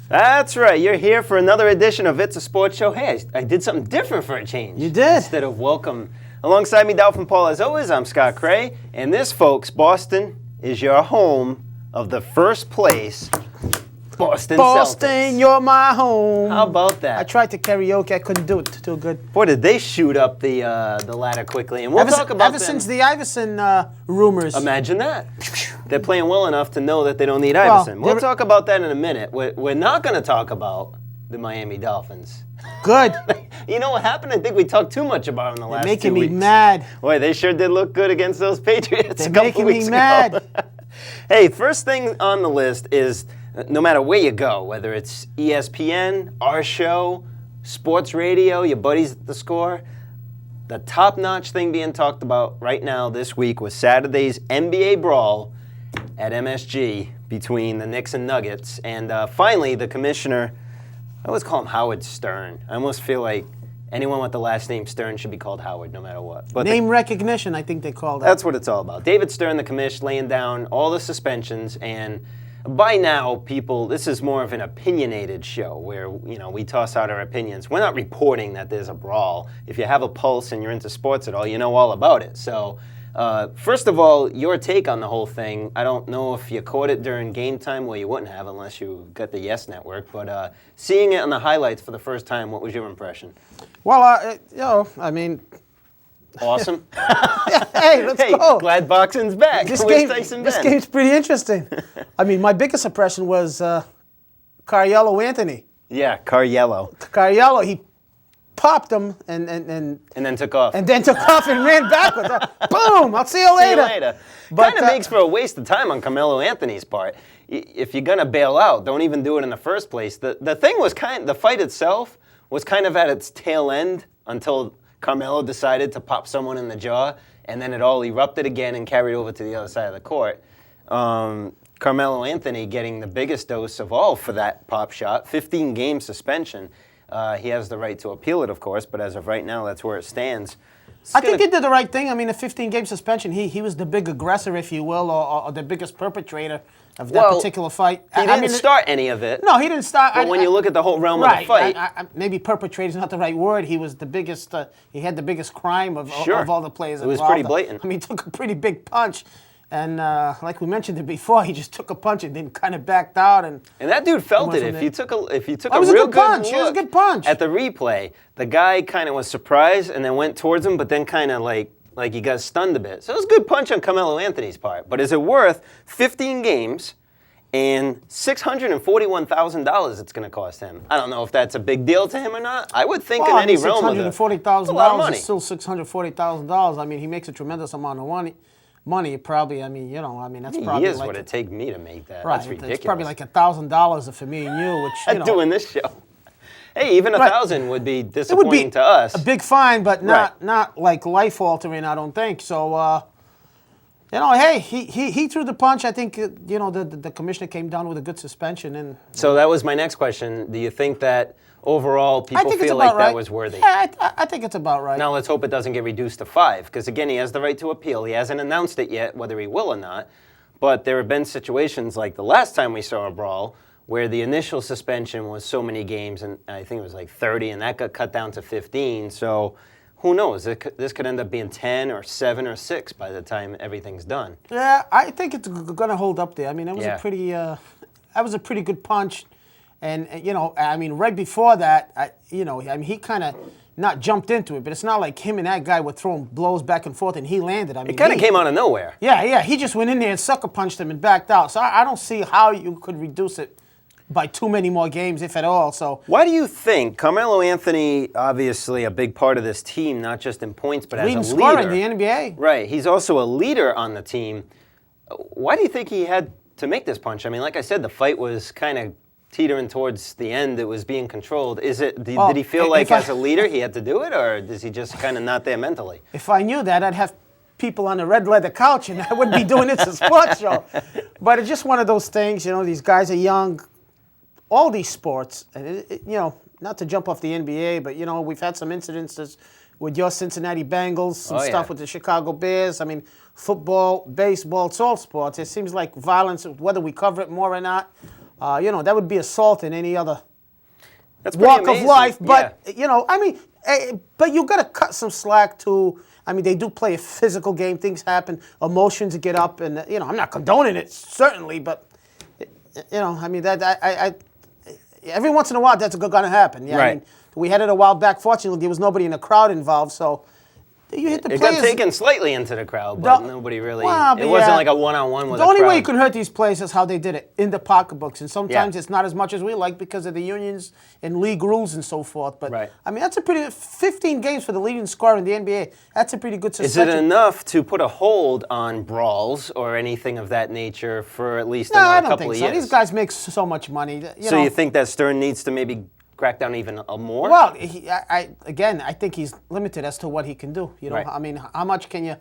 That's right. You're here for another edition of It's a Sports Show. Hey, I did something different for a change. You did. Instead of welcome. Alongside me, Dolphin Paul, as always, I'm Scott Cray. And this, folks, Boston is your home of the first place Boston Celtics. You're my home. How about that? I tried to karaoke. I couldn't do it. Too good. Boy, did they shoot up the ladder quickly. And we'll talk about ever since the Iverson rumors. Imagine that. They're playing well enough to know that they don't need Iverson. We'll talk about that in a minute. We're not going to talk about the Miami Dolphins. Good. You know what happened? I think we talked too much about them in the last 2 weeks. They're making me mad. Boy, they sure did look good against those Patriots They're a couple making weeks me mad. ago. Hey, first thing on the list is no matter where you go, whether it's ESPN, our show, sports radio, your buddies at the Score, the top-notch thing being talked about right now this week was Saturday's NBA brawl at MSG between the Knicks and Nuggets. And finally, the commissioner, I always call him Howard Stern. I almost feel like anyone with the last name Stern should be called Howard no matter what. But name recognition, I think they call that. That's what it's all about. David Stern, the commish, laying down all the suspensions. And by now, people, this is more of an opinionated show where, we toss out our opinions. We're not reporting that there's a brawl. If you have a pulse and you're into sports at all, you know all about it. So, first of all, your take on the whole thing. I don't know if you caught it during game time. Well, you wouldn't have unless you got the Yes Network. But seeing it on the highlights for the first time, what was your impression? Well, Awesome. Hey, let's go. Glad boxing's back. This game's pretty interesting. I mean, my biggest impression was Cariello Anthony. Yeah, Cariello, he popped him and then took off. And then took off and ran backwards. Boom! I'll see you later. Kind of makes for a waste of time on Carmelo Anthony's part. If you're gonna bail out, don't even do it in the first place. The thing was the fight itself was kind of at its tail end until Carmelo decided to pop someone in the jaw, and then it all erupted again and carried over to the other side of the court. Carmelo Anthony getting the biggest dose of all for that pop shot, 15-game suspension. He has the right to appeal it, of course, but as of right now, that's where it stands. I think he did the right thing. I mean, a 15-game suspension, he was the big aggressor, if you will, or the biggest perpetrator of that particular fight. He didn't start any of it. No, he didn't start. But when you look at the whole realm of the fight. Maybe perpetrator is not the right word. He was the biggest, he had the biggest crime of all the players involved. It was pretty blatant. I mean, he took a pretty big punch. And like we mentioned it before, he just took a punch and then kind of backed out. And that dude felt it. If you took a real good punch, look it was a good punch. At the replay, the guy kind of was surprised and then went towards him, but then kind of like he got stunned a bit. So it was a good punch on Carmelo Anthony's part. But is it worth 15 games and $641,000 it's going to cost him? I don't know if that's a big deal to him or not. I would think in any realm of it. $640,000 is still $640,000. I mean, he makes a tremendous amount of money. Probably, that's probably years like would it take me to make that? Right, That's ridiculous. It's probably like $1,000 for me and you, which doing this show. Hey, even $1,000 would be disappointing to us. A big fine, but not like life altering. I don't think so. Hey, he threw the punch. I think the commissioner came down with a good suspension. And so that was my next question. Do you think that overall people feel like that was worthy? Yeah, I think it's about right. Now let's hope it doesn't get reduced to 5, because again, he has the right to appeal. He hasn't announced it yet, whether he will or not. But there have been situations like the last time we saw a brawl where the initial suspension was so many games, and I think it was like 30, and that got cut down to 15. So who knows? This could end up being 10 or 7 or 6 by the time everything's done. Yeah, I think it's going to hold up there. I mean, that was a pretty good punch. And, right before that, he kind of not jumped into it, but it's not like him and that guy were throwing blows back and forth and he landed. I mean, it kind of came out of nowhere. Yeah, he just went in there and sucker punched him and backed out. So I don't see how you could reduce it by too many more games, if at all. So why do you think Carmelo Anthony, obviously a big part of this team, not just in points, but as a leader? Leading scorer in the NBA. Right. He's also a leader on the team. Why do you think he had to make this punch? I mean, like I said, the fight was kind of teetering towards the end. It was being controlled. Did he feel like as a leader he had to do it, or is he just kind of not there mentally? If I knew that, I'd have people on a red leather couch and I wouldn't be doing this a sports show. But it's just one of those things, these guys are young. All these sports, and not to jump off the NBA, but we've had some incidences with your Cincinnati Bengals, some stuff with the Chicago Bears. I mean, football, baseball, it's all sports. It seems like violence, whether we cover it more or not, that would be assault in any other That's pretty walk amazing. of life. But, Yeah. but you got to cut some slack to, they do play a physical game. Things happen. Emotions get up. And, I'm not condoning it, certainly. But, every once in a while, that's going to happen. Yeah, Right. We had it a while back. Fortunately, there was nobody in the crowd involved. So you hit the It players. got taken slightly into the crowd, but nobody really. Well, it wasn't like a one-on-one with the a crowd. only way you can hurt these players is how they did it in the pocketbooks, and sometimes Yeah. it's not as much as we like because of the unions and league rules and so forth. But Right. that's a pretty 15 games for the leading scorer in the NBA. That's a pretty good Is suspension. it enough to put a hold on brawls or anything of that nature for at least No, I another don't couple think of so. years? These guys make so much money. So you think that Stern needs to maybe crack down even more? Well, I think he's limited as to what he can do. Right. How much can you,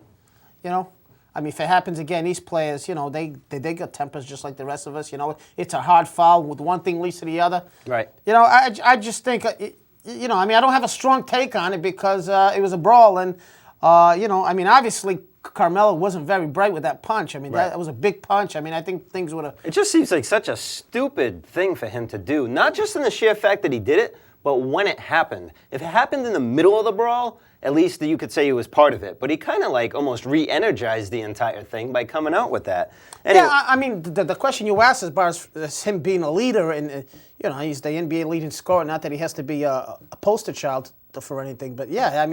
if it happens again, these players, they got tempers just like the rest of us. It's a hard foul with one thing leads to the other. Right. I just think, I don't have a strong take on it because it was a brawl, and obviously Carmelo wasn't very bright with that punch. Right. That was a big punch. I think things would have. It just seems like such a stupid thing for him to do. Not just in the sheer fact that he did it, but when it happened. If it happened in the middle of the brawl, at least you could say he was part of it. But he kind of almost re-energized the entire thing by coming out with that. Anyway, Yeah, the question you asked as far as him being a leader, and he's the NBA leading scorer. Not that he has to be a poster child for anything, but yeah,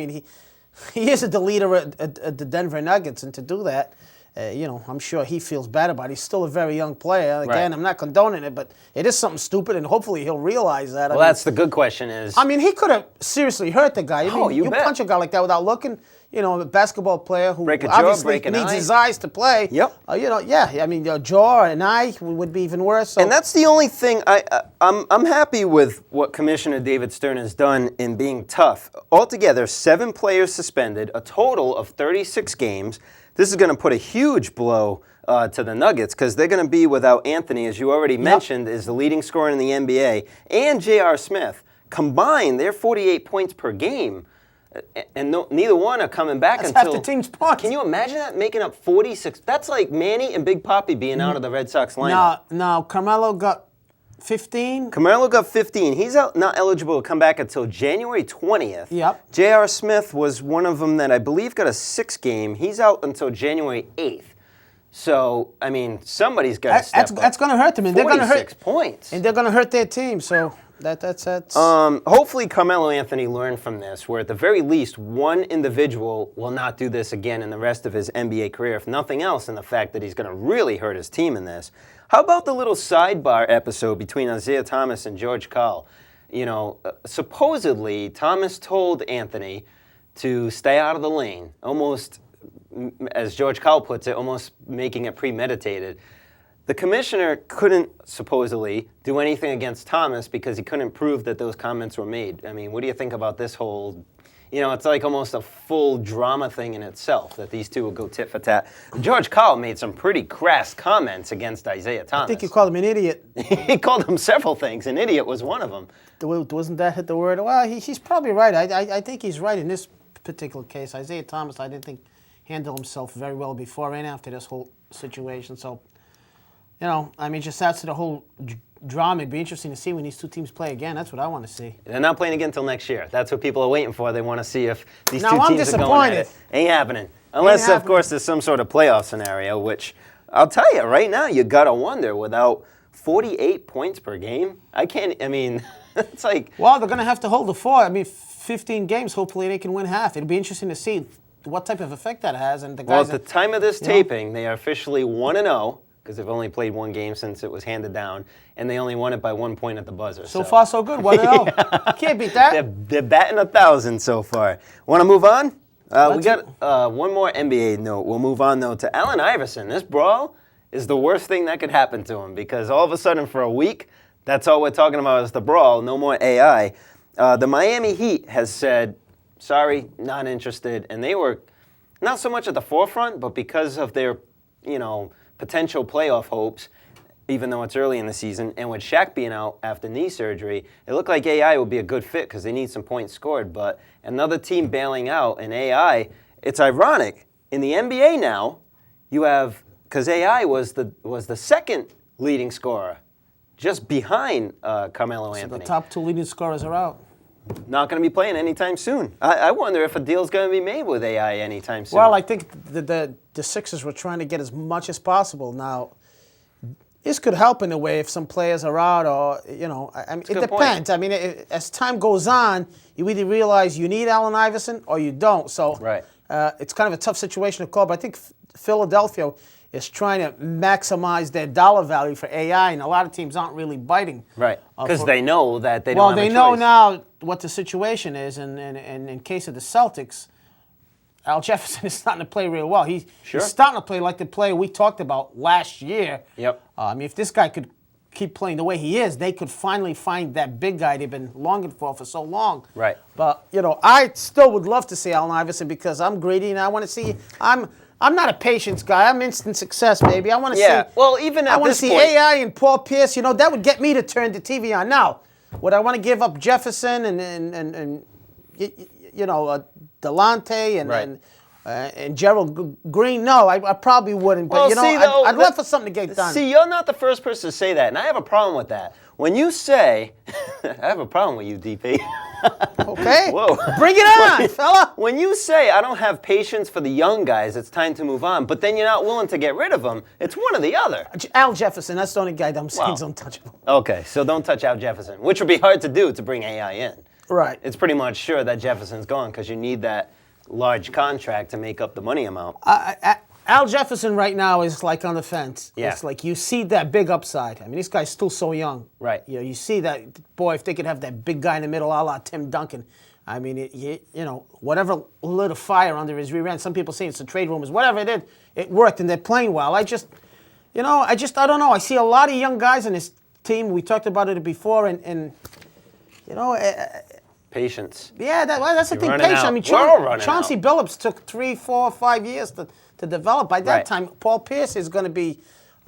he is the leader at the Denver Nuggets, and to do that, I'm sure he feels bad about it. He's still a very young player. Again, Right. I'm not condoning it, but it is something stupid, and hopefully he'll realize that. well, that's the good question is... He could have seriously hurt the guy. You bet. punch a guy like that without looking. A basketball player who Break a jaw, obviously break an needs eye. his eyes to play. Yep. Your jaw and eye would be even worse. So. And that's the only thing I'm happy with what Commissioner David Stern has done in being tough. Altogether, 7 players suspended, a total of 36 games. This is going to put a huge blow to the Nuggets because they're going to be without Anthony, as you already mentioned, is the leading scorer in the NBA, and J.R. Smith. Combined, they're 48 points per game. And neither one are coming back That's until... half the team's points. Can you imagine that? Making up 46... That's like Manny and Big Papi being out of the Red Sox lineup. No, Carmelo got 15. Carmelo got 15. He's not eligible to come back until January 20th. Yep. J.R. Smith was one of them that I believe got a 6-game. He's out until January 8th. So, somebody's got to step up. That's going to hurt them, and they're going to 46 hurt points. and they're going to hurt their team. So that's. Hopefully Carmelo Anthony learned from this, where at the very least one individual will not do this again in the rest of his NBA career, if nothing else, in the fact that he's going to really hurt his team in this. How about the little sidebar episode between Isaiah Thomas and George Karl? Supposedly Thomas told Anthony to stay out of the lane, almost, as George Karl puts it, almost making it premeditated. The commissioner couldn't, supposedly, do anything against Thomas because he couldn't prove that those comments were made. What do you think about this whole, it's like almost a full drama thing in itself, that these two will go tit for tat. George Karl made some pretty crass comments against Isaiah Thomas. I think you called him an idiot. He called him several things. An idiot was one of them. Wasn't that the word? Well, he's probably right. I think he's right in this particular case. Isaiah Thomas, I didn't think handled himself very well before and after this whole situation. So, just adds to the whole drama. It'd be interesting to see when these two teams play again. That's what I want to see. They're not playing again until next year. That's what people are waiting for. They want to see if these Now, two I'm teams are going at disappointed. it. Ain't happening. Unless, of course, there's some sort of playoff scenario, which I'll tell you, right now, you got to wonder, without 48 points per game, it's like... Well, they're going to have to hold the fort. 15 games, hopefully they can win half. It'll be interesting to see what type of effect that has. And the guys Well, at the time of this taping, they are officially 1-0, because they've only played one game since it was handed down, and they only won it by 1 point at the buzzer. So far, so good. 1-0. Can't beat that. They're batting 1,000 so far. Want to move on? We got one more NBA note. We'll move on, though, to Allen Iverson. This brawl is the worst thing that could happen to him, because all of a sudden, for a week, that's all we're talking about is the brawl, no more AI. The Miami Heat has said, sorry, not interested, and they were not so much at the forefront, but because of their, potential playoff hopes, even though it's early in the season, and with Shaq being out after knee surgery, it looked like AI would be a good fit because they need some points scored. But another team bailing out, and AI, it's ironic. In the NBA now, you have, because AI was the second leading scorer, just behind Carmelo The Anthony. top 2 leading scorers are out. Not going to be playing anytime soon. I wonder if a deal's going to be made with AI anytime soon. Well, I think the Sixers were trying to get as much as possible. Now, this could help in a way if some players are out, or I mean, it depends. I mean, as time goes on, you either realize you need Allen Iverson or you don't. So it's kind of a tough situation to call. But I think Philadelphia is trying to maximize their dollar value for AI, and a lot of teams aren't really biting. Right, because they know that they don't Well, have a they know choice. now what the situation is, and in case of the Celtics, Al Jefferson is starting to play real well. He's starting to play like the player we talked about last year. Yep. I mean, if this guy could keep playing the way he is, they could finally find that big guy they've been longing for so long. Right. But, I still would love to see Allen Iverson because I'm greedy and I want to see I'm not a patience guy. I'm instant success, baby. I want to see. Well, even at I want to this see point, AI and Paul Pierce. That would get me to turn the TV on. Now, would I want to give up Jefferson and Delonte and Gerald Green? No, I probably wouldn't. But I'd love for something to get done. See, you're not the first person to say that, and I have a problem with that. When you say, I have a problem with you, DP. Okay. Whoa. Bring it on, fella. When you say, I don't have patience for the young guys, it's time to move on, but then you're not willing to get rid of them, it's one or the other. Al Jefferson, that's the only guy that I'm saying is untouchable. Okay, so don't touch Al Jefferson, which would be hard to do to bring AI in. Right. It's pretty much sure that Jefferson's gone because you need that large contract to make up the money amount. Al Jefferson right now is like on the fence. Yeah. It's like you see that big upside. I mean, this guy's still so young. Right. You see that, boy, if they could have that big guy in the middle, a la Tim Duncan. I mean, whatever lit a fire under his rear end. Some people say it's the trade rumors. Whatever it did, it worked, and they're playing well. I don't know. I see a lot of young guys on this team. We talked about it before, and Patience. yeah, that's the thing. running Patience. out. I mean, We're all running Chauncey out. Billups took 3, 4, 5 years to develop. By that time, Paul Pierce is going to be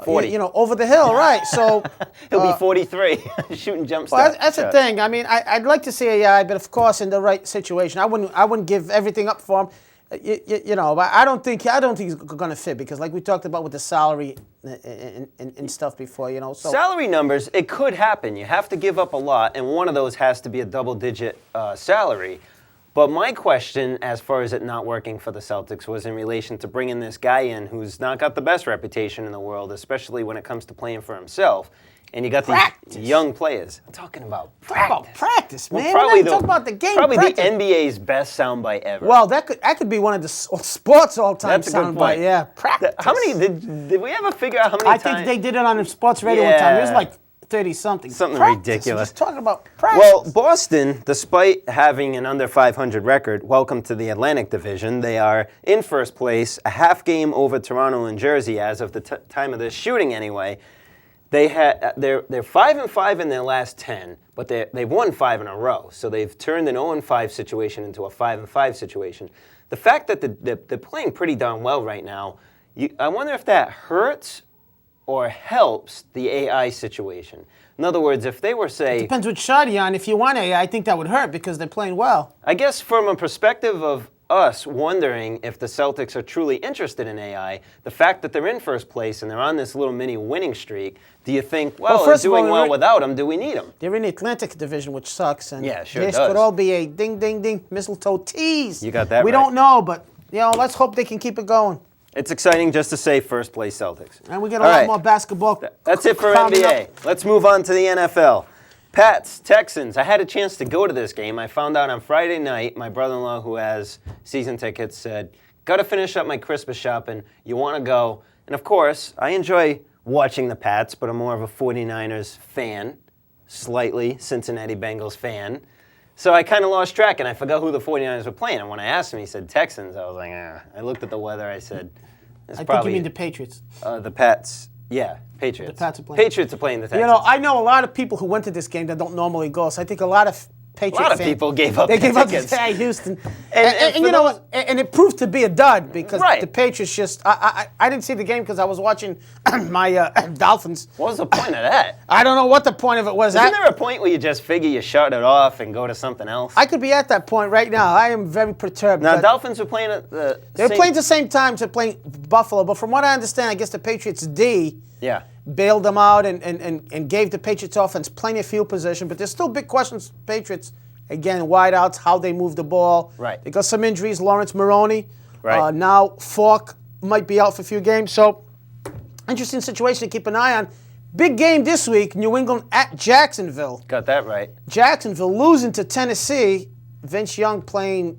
40. Over the hill, right? So He'll be 43, shooting jump well, step. that's the thing. I mean, I'd like to see AI, but of course, in the right situation. I wouldn't give everything up for him. But I don't think he's going to fit because, like we talked about with the salary and stuff before, So Salary numbers, it could happen. You have to give up a lot, and one of those has to be a double-digit salary. But my question, as far as it not working for the Celtics, was in relation to bringing this guy in who's not got the best reputation in the world, especially when it comes to playing for himself. And you got these young players. I'm talking about practice. Practice, man. Probably We're not talking about the game. Probably practice. the NBA's best soundbite ever. Well, that could be one of the sports all-time That's a good soundbite. point. Yeah, practice. How many did we ever figure out how many I times? think they did it on the sports radio one time. It was like 30-something. Something Practice. ridiculous. We're just talking about practice. Well, Boston, despite having an under 500 record, welcome to the Atlantic Division. They are in first place, a half game over Toronto and Jersey as of the time of this shooting anyway. They're 5-5 in their last 10, but they've won 5 in a row. So they've turned an 0-5 situation into a 5-5 situation. The fact that they're playing pretty darn well right now, I wonder if that hurts or helps the AI situation. In other words, if they were, say... Depends which side you're on. If you want AI, I think that would hurt because they're playing well. I guess from a perspective of us wondering if the Celtics are truly interested in AI, the fact that they're in first place and they're on this little mini winning streak, do you think, well they're doing well without them, do we need them? They're in the Atlantic Division, which sucks. And yeah, sure this does. could all be a ding, ding, ding, mistletoe tease. You got that We right. don't know, but, let's hope they can keep it going. It's exciting just to say first place Celtics. And we get a lot more basketball. That's it for coming NBA. up. Let's move on to the NFL. Pats, Texans. I had a chance to go to this game. I found out on Friday night, my brother-in-law who has season tickets said, got to finish up my Christmas shopping. You want to go? And of course, I enjoy watching the Pats, but I'm more of a 49ers fan, slightly Cincinnati Bengals fan. So I kind of lost track, and I forgot who the 49ers were playing. And when I asked him, he said Texans. I was like, I looked at the weather. I said, I think you mean the Patriots. The Pats. Yeah, Patriots. The Pats are playing. Patriots are playing the Texans. I know a lot of people who went to this game that don't normally go. So I think a lot of Patriots fans, people gave up They their gave up tickets. to Houston. And you know what? And it proved to be a dud because Right. the Patriots just... I didn't see the game because I was watching my Dolphins. What was the point of that? I don't know what the point of it was. Isn't there a point where you just figure you shut it off and go to something else? I could be at that point right now. I am very perturbed. Now, but Dolphins are playing at the they're same... playing at the same time to play Buffalo, but from what I understand, I guess the Patriots D Yeah. bailed them out and gave the Patriots offense plenty of field position. But there's still big questions. Patriots, again, wideouts, how they move the ball. Right. They got some injuries. Lawrence Maroney. Right. Now Falk might be out for a few games. So interesting situation to keep an eye on. Big game this week, New England at Jacksonville. Got that right. Jacksonville losing to Tennessee. Vince Young playing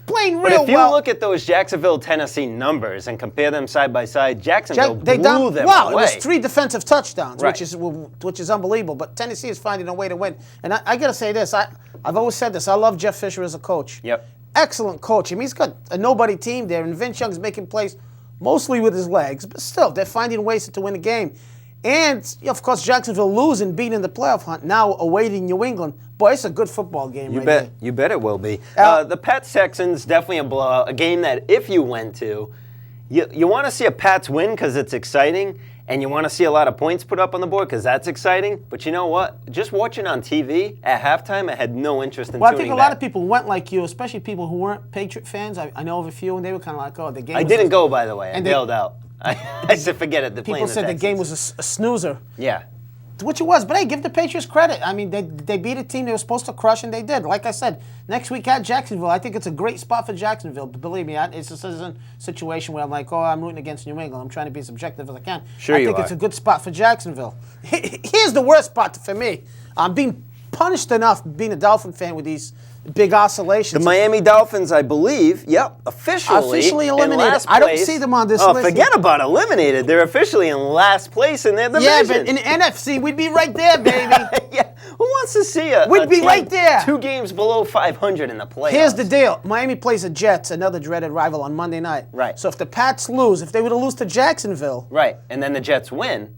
playing real well. But if you look at those Jacksonville, Tennessee numbers and compare them side by side, Jacksonville blew them away. It was 3 defensive touchdowns, right. which is unbelievable. But Tennessee is finding a way to win. And I got to say this. I've always said this. I love Jeff Fisher as a coach. Yep. Excellent coach. I mean, he's got a nobody team there, and Vince Young's making plays mostly with his legs. But still, they're finding ways to win the game. And, of course, Jacksonville losing, being in the playoff hunt, now awaiting New England. Boy, it's a good football game right there. You bet it will be. The Pats-Texans, definitely a blowout. A game that if you went to, you want to see a Pats win because it's exciting, and you want to see a lot of points put up on the board because that's exciting. But you know what? Just watching on TV at halftime, I had no interest in tuning Well, I think a back. lot of people went like you, especially people who weren't Patriot fans. I know of a few, and they were kind of like, oh, the game I was didn't go, by the way. I and bailed out. I said forget it. People said the game was a snoozer. Yeah. Which it was, but hey, give the Patriots credit. I mean, they beat a team they were supposed to crush, and they did. Like I said, next week at Jacksonville, I think it's a great spot for Jacksonville. But believe me, this isn't a situation where I'm like, oh, I'm rooting against New England. I'm trying to be as objective as I can. Sure I think you it's are. a good spot for Jacksonville. Here's the worst spot for me. I'm being punished enough being a Dolphin fan with these big oscillations. The Miami Dolphins, I believe, officially eliminated. in last I don't place. see them on this Oh, list. forget about eliminated. They're officially in last place in their division. Yeah, but in the NFC, we'd be right there, baby. Yeah, who wants to see a We'd be team right there. 2 games below 500 in the playoffs? Here's the deal. Miami plays the Jets, another dreaded rival, on Monday night. Right. So if the Pats lose, if they were to lose to Jacksonville, Right, and then the Jets win.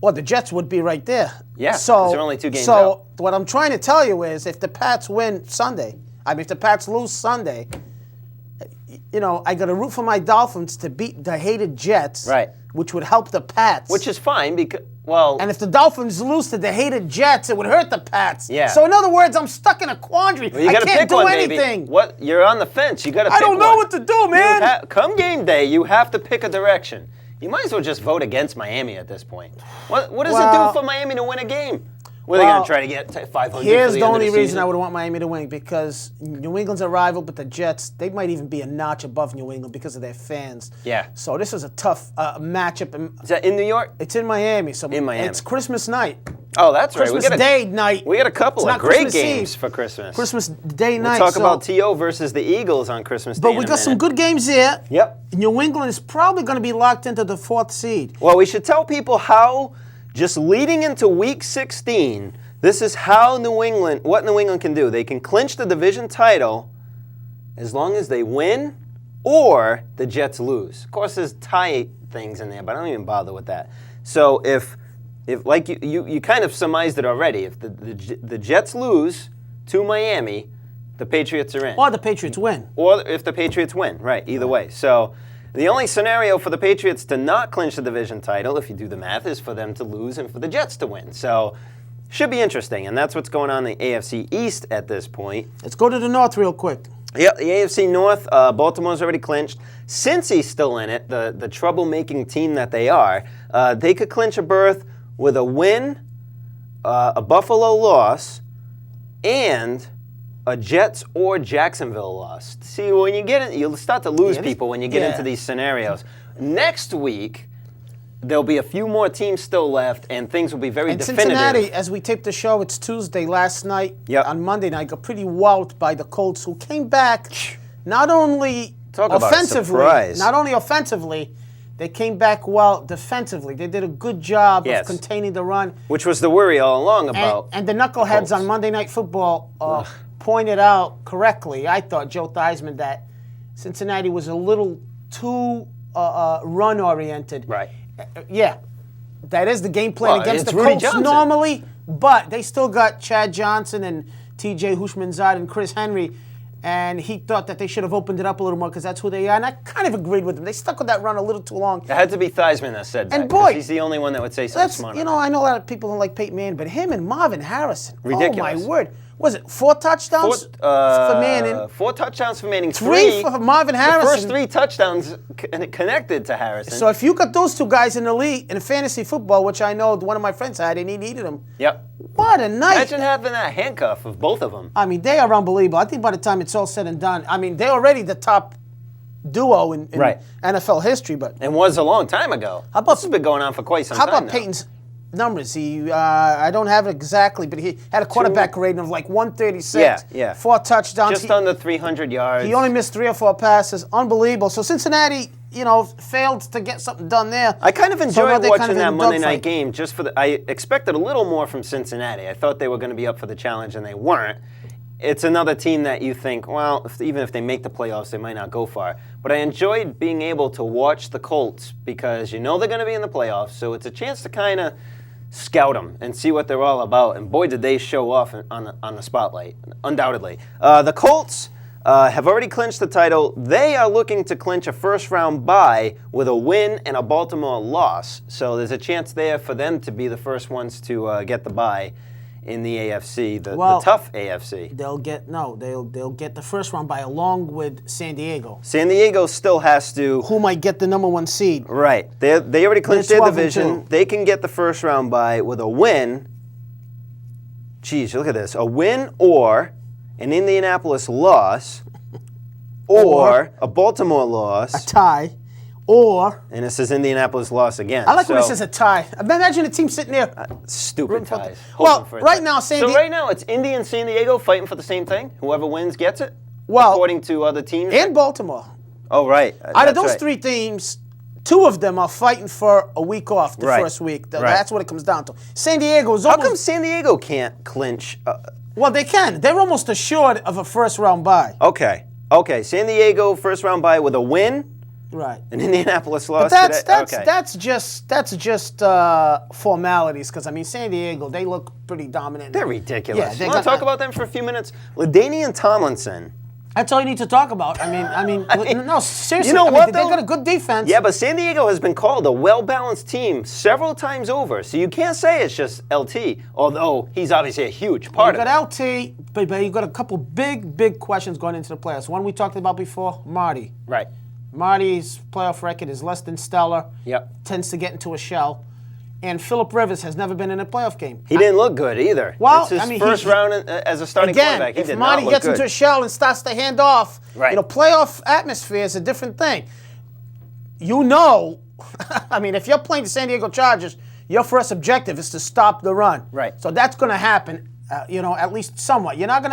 well, the Jets would be right there. Yeah, so 'cause they're only 2 games So out. what I'm trying to tell you is if the Pats win Sunday, if the Pats lose Sunday, I got to root for my Dolphins to beat the hated Jets, Right. which would help the Pats. Which is fine because, well... And if the Dolphins lose to the hated Jets, it would hurt the Pats. Yeah. So in other words, I'm stuck in a quandary. you I gotta can't pick do one, anything. Baby. What? You're on the fence. You got to pick I don't know one. what to do, man. Come game day, you have to pick a direction. You might as well just vote against Miami at this point. What does it do for Miami to win a game? Were they going to try to get 500 Here's for the end only of the reason season? I would want Miami to win, because New England's a rival, but the Jets, they might even be a notch above New England because of their fans. Yeah. So this is a tough matchup. Is that in New York? It's in Miami. So In Miami. It's Christmas night. Oh, that's Christmas right. Day night. We got a couple It's of not great Christmas games Eve. for Christmas. Day We'll night. talk about T.O. versus the Eagles on Christmas Day. But we got some good games here. Yep. New England is probably going to be locked into the 4th seed. Well, we should tell people how, just leading into Week 16, this is how what New England can do. They can clinch the division title as long as they win or the Jets lose. Of course, there's tie things in there, but I don't even bother with that. So if like you kind of surmised it already, if the Jets lose to Miami, the Patriots are in. Or the Patriots win. Or if the Patriots win, right, either way. So the only scenario for the Patriots to not clinch the division title, if you do the math, is for them to lose and for the Jets to win. So should be interesting, and that's what's going on in the AFC East at this point. Let's go to the North real quick. Yeah, the AFC North, Baltimore's already clinched. Cincy's still in it, the troublemaking team that they are. They could clinch a berth with a win, a Buffalo loss, and a Jets or Jacksonville loss. See, when you get in, you'll start to lose people when you get into these scenarios. Next week, there'll be a few more teams still left, and things will be very definitive. Cincinnati, as we tape the show, it's Tuesday. Last night, on Monday night, got pretty walloped by the Colts, who came back not only offensively, they came back well defensively. They did a good job of containing the run. Which was the worry all along about. And the knuckleheads on Monday Night Football pointed out correctly, I thought, Joe Theismann, that Cincinnati was a little too run-oriented. Right. Yeah, that is the game plan against the Rudy Colts Johnson. normally, but they still got Chad Johnson and T.J. Hushmanzad and Chris Henry, and he thought that they should have opened it up a little more because that's who they are, and I kind of agreed with them. They stuck with that run a little too long. It had to be Theismann that said that. And boy, he's the only one that would say something smart. I know a lot of people don't like Peyton Manning, but him and Marvin Harrison, ridiculous. Oh my word. Was it 4 touchdowns for Manning? 4 touchdowns for Manning. 3 for Marvin Harrison. The first 3 touchdowns connected to Harrison. So if you got those 2 guys in the league in fantasy football, which I know one of my friends had, and he needed them. Yep. What a night! Imagine having that handcuff of both of them. I mean, they are unbelievable. I think by the time it's all said and done, I mean, they're already the top duo in NFL history. But and was a long time ago. How about, this has been going on for quite some time time now. How about now. Peyton's numbers? He, I don't have it exactly, but he had a quarterback rating of like 136. Yeah. 4 touchdowns. Just under 300 yards. He only missed 3 or 4 passes. Unbelievable. So Cincinnati, failed to get something done there. I kind of enjoyed watching that Monday night game. just for I expected a little more from Cincinnati. I thought they were going to be up for the challenge, and they weren't. It's another team that you think, well, even if they make the playoffs, they might not go far. But I enjoyed being able to watch the Colts because they're going to be in the playoffs, so it's a chance to kind of scout them and see what they're all about. And boy, did they show off on the spotlight, undoubtedly. The Colts have already clinched the title. They are looking to clinch a first-round bye with a win and a Baltimore loss. So there's a chance there for them to be the first ones to get the bye in the AFC, the tough AFC. They'll get the first round bye along with San Diego. San Diego still has to. Who might get the number 1 seed? Right. They already clinched their division. 2. They can get the first round bye with a win. Geez, look at this. A win or an Indianapolis loss or a Baltimore loss. A tie. Or... And this is Indianapolis loss again. I like when it says a tie. Imagine a team sitting there. Stupid ties. Well, right now, right now, it's Indy and San Diego fighting for the same thing. Whoever wins gets it, according to other teams. And Baltimore. Oh, right. Out of those 3 teams, 2 of them are fighting for a week off the first week. That's what it comes down to. San Diego's almost... How come San Diego can't clinch? Well, they can. They're almost assured of a first-round bye. Okay. San Diego first-round bye with a win. Right. An Indianapolis loss. But that's just formalities because San Diego, they look pretty dominant. They're ridiculous. Yeah, Want to talk about them for a few minutes? LaDainian Tomlinson. That's all you need to talk about. No, seriously. You know what? They got a good defense. Yeah, but San Diego has been called a well-balanced team several times over, so you can't say it's just LT. Although he's obviously a huge part of it. You got LT, but you got a couple big questions going into the playoffs. One we talked about before, Marty. Right. Marty's playoff record is less than stellar. Yep. Tends to get into a shell. And Phillip Rivers has never been in a playoff game. He didn't look good either. Well, it's his first round as a starting quarterback. He if did Marty not look gets good. into a shell and starts to hand off, playoff atmosphere is a different thing. If you're playing the San Diego Chargers, your first objective is to stop the run. Right. So that's going to happen, at least somewhat. You're not going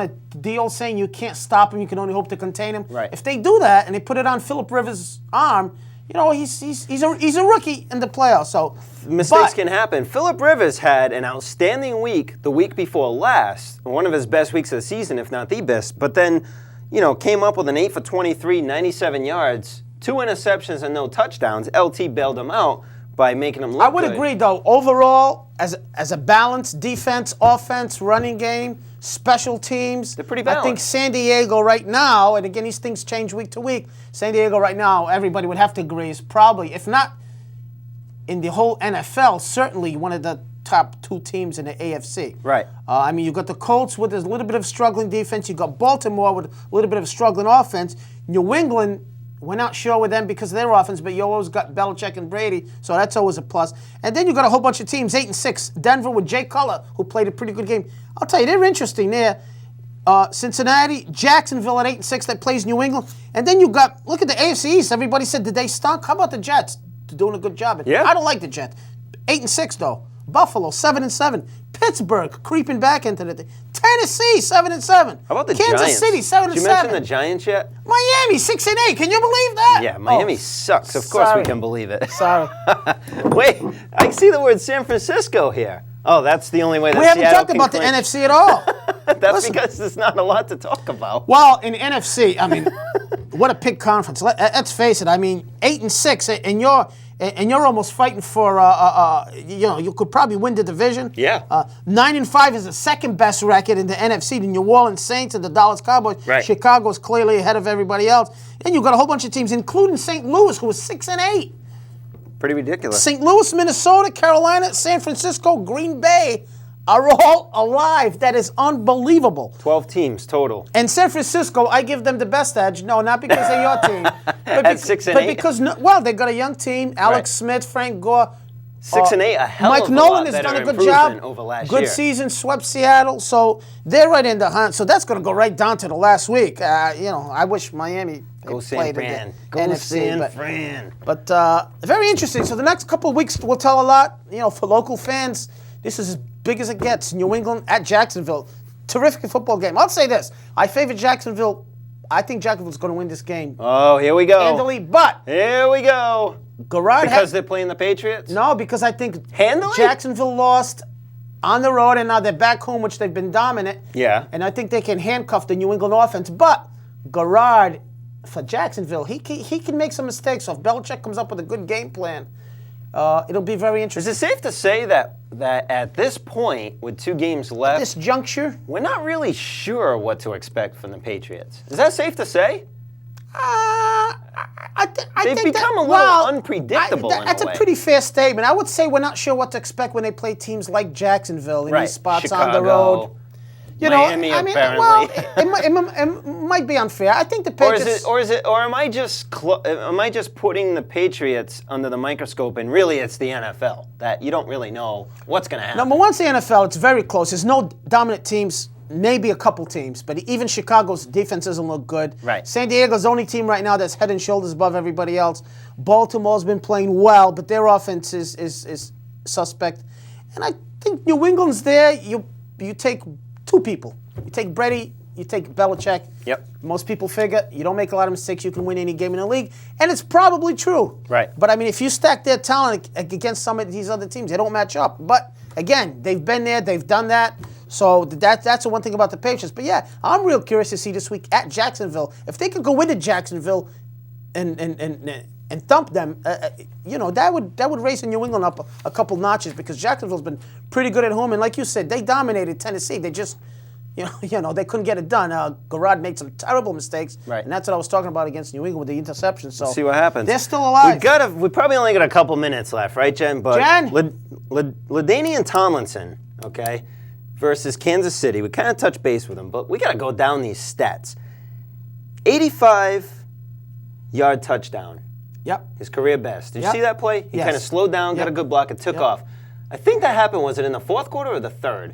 to deal saying you can't stop him, you can only hope to contain him. Right. If they do that and they put it on Phillip Rivers' arm, he's a rookie in the playoffs. So mistakes can happen. Phillip Rivers had an outstanding week the week before last, one of his best weeks of the season, if not the best. But then, came up with an 8 for 23, 97 yards, 2 interceptions and no touchdowns. LT bailed him out by making him look I would good. agree, though. Overall, as a balanced defense, offense, running game, special teams, they're pretty balanced. I think San Diego right now, and again, these things change week to week. San Diego right now, everybody would have to agree, is probably, if not in the whole NFL, certainly one of the top 2 teams in the AFC. Right. You got the Colts with a little bit of struggling defense. You got Baltimore with a little bit of struggling offense. New England, we're not sure with them because of their offense, but you always got Belichick and Brady, so that's always a plus. And then you got a whole bunch of teams, 8-6. Denver with Jay Cutler, who played a pretty good game. I'll tell you, they're interesting there. Cincinnati, Jacksonville at 8-6 that plays New England. And then you got, look at the AFC East. Everybody said, did they stunk? How about the Jets? They're doing a good job. Yeah. I don't like the Jets. 8-6 though. Buffalo, 7-7. Pittsburgh creeping back into the thing. Tennessee, 7-7. How about the Kansas Giants? City, 7-7. Did you mention the Giants yet? Miami, 6-8. Can you believe that? Yeah, Miami sucks. Of course we can believe it. Sorry. Wait, I see the word San Francisco here. Oh, that's the only way that we haven't Seattle talked can about clinch. the NFC at all. That's because there's not a lot to talk about. Well, in NFC, what a big conference. Let's face it. 8-6, and you're almost fighting for. You could probably win the division. Yeah. 9-5 is the second best record in the NFC. The New Orleans Saints and the Dallas Cowboys. Right. Chicago's clearly ahead of everybody else. And you got a whole bunch of teams, including St. Louis, who was 6-8. Pretty ridiculous. St. Louis, Minnesota, Carolina, San Francisco, Green Bay. are all alive. That is unbelievable. 12 teams total. And San Francisco, I give them the best edge. No, not because they're your team. At 6 and 8. But because, they got a young team. Alex Smith, Frank Gore. 6 and 8, a hell Mike of a Nolan lot has better done a good improvement job. over last Good year. season, swept Seattle. So they're right in the hunt. So that's going to go right down to the last week. I wish Miami San Fran. Go San Fran. But very interesting. So the next couple of weeks will tell a lot. For local fans, this is as big as it gets. New England at Jacksonville. Terrific football game. I'll say this. I favor Jacksonville. I think Jacksonville's going to win this game. Oh, here we go. Handily, but here we go. Because they're playing the Patriots? No, because I think Handily? Jacksonville lost on the road, and now they're back home, which they've been dominant. Yeah. And I think they can handcuff the New England offense. But Garrard, for Jacksonville, he can make some mistakes. So if Belichick comes up with a good game plan, it'll be very interesting. Is it safe to say that at this point, with 2 games left, At this juncture, we're not really sure what to expect from the Patriots? Is that safe to say? They've think become a little unpredictable That's in a way. a pretty fair statement. I would say we're not sure what to expect when they play teams like Jacksonville in these spots Chicago, on the road. Miami, apparently. It might be unfair. I think the Patriots. Or am I just putting the Patriots under the microscope, and really it's the NFL that you don't really know what's going to happen? Number one's the NFL. It's very close. There's no dominant teams. Maybe a couple teams, but even Chicago's defense doesn't look good. Right. San Diego's the only team right now that's head and shoulders above everybody else. Baltimore's been playing well, but their offense is suspect. And I think New England's there. You take 2 people. You take Brady, you take Belichick. Yep. Most people figure you don't make a lot of mistakes, you can win any game in the league. And it's probably true. Right. But, if you stack their talent against some of these other teams, they don't match up. But, again, they've been there, they've done that. So that's the one thing about the Patriots. But, yeah, I'm real curious to see this week at Jacksonville. If they could go into Jacksonville and thump them, that would raise New England up a couple notches because Jacksonville's been pretty good at home. And like you said, they dominated Tennessee. They just, they couldn't get it done. Garrard made some terrible mistakes. Right. And that's what I was talking about against New England with the interception. So we'll see what happens. They're still alive. We probably only got a couple minutes left, right, Jen? But LaDainian Tomlinson, okay, versus Kansas City. We kind of touched base with him, but we got to go down these stats. 85-yard touchdown. Yep. His career best. Did you see that play? He Yes. kind of slowed down, got a good block, and took off. I think that happened, was it in the 4th quarter or the 3rd?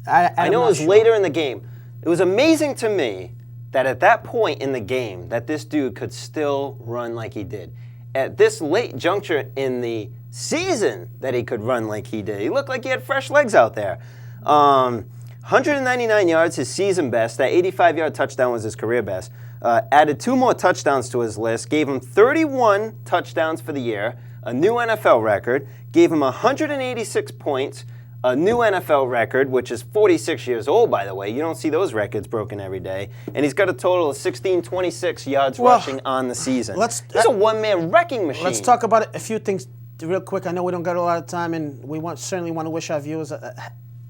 I know it was later in the game. It was amazing to me that at that point in the game that this dude could still run like he did. At this late juncture in the season that he could run like he did. He looked like he had fresh legs out there. 199 yards, his season best. That 85-yard touchdown was his career best. Added 2 more touchdowns to his list. Gave him 31 touchdowns for the year, a new NFL record. Gave him 186 points, a new NFL record, which is 46 years old, by the way. You don't see those records broken every day. And he's got a total of 1,626 yards rushing on the season. He's a one-man wrecking machine. Let's talk about a few things real quick. I know we don't got a lot of time, and we certainly want to wish our viewers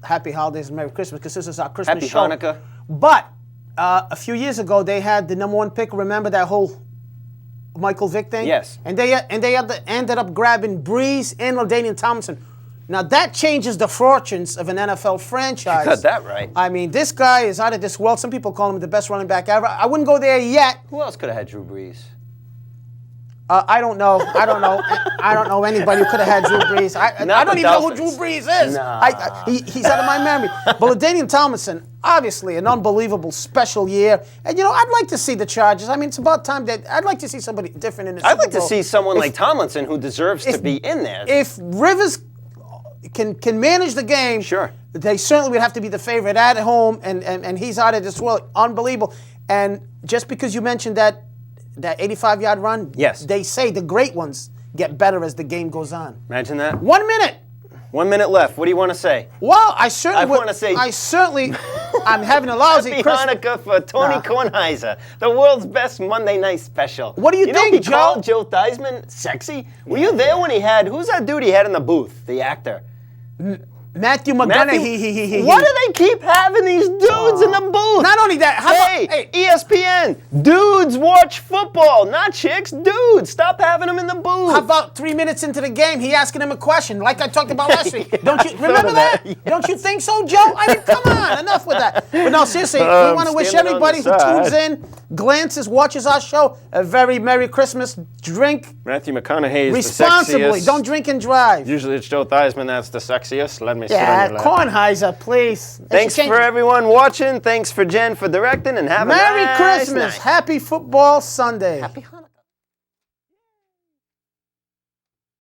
happy holidays and Merry Christmas because this is our Christmas show. Happy Hanukkah. But a few years ago, they had the #1 pick. Remember that whole Michael Vick thing? Yes. And they ended up grabbing Breeze and LaDainian Tomlinson. Now, that changes the fortunes of an NFL franchise. You got that right. This guy is out of this world. Some people call him the best running back ever. I wouldn't go there yet. Who else could have had Drew Brees? I don't know. I don't know anybody who could have had Drew Brees. I don't even know who Drew Brees is. Nah. He's out of my memory. But LaDainian Tomlinson, obviously an unbelievable special year. And, I'd like to see the Chargers. It's about time that I'd like to see somebody different in the Super Bowl. I'd like to see someone like Tomlinson who deserves to be in there. If Rivers can manage the game, sure, they certainly would have to be the favorite at home, and he's out of this world. Unbelievable. And just because you mentioned that 85-yard run, yes, they say the great ones get better as the game goes on. Imagine that. 1 minute. 1 minute left. What do you want to say? Well, I want to say. I'm having a lousy Happy Christmas. Hanukkah for Tony Kornheiser, the world's best Monday night special. What do you think, know he Joe? Called Joe Theismann sexy? Were you there when he had, who's that dude he had in the booth, the actor? Matthew McConaughey. Why do they keep having these dudes in the booth? Not only that, Hey, ESPN, dudes watch football, not chicks. Dudes, stop having them in the booth. how about 3 minutes into the game, he asking him a question, like I talked about last week? Don't you remember that? Yes. Don't you think so, Joe? I mean, come on, enough with that. But no, seriously, we want to wish standing on everybody the who side. tunes in, glances, watches our show, a very Merry Christmas. Drink Matthew McConaughey is responsibly. the sexiest. Don't drink and drive. Usually it's Joe Theismann that's the sexiest. Let me sit on Yeah, your lap. Kornheiser, please. Thanks Change- for everyone watching. Thanks for Jen for directing, and have a Merry nice Christmas. night. Happy Football Sunday. Happy Hanukkah.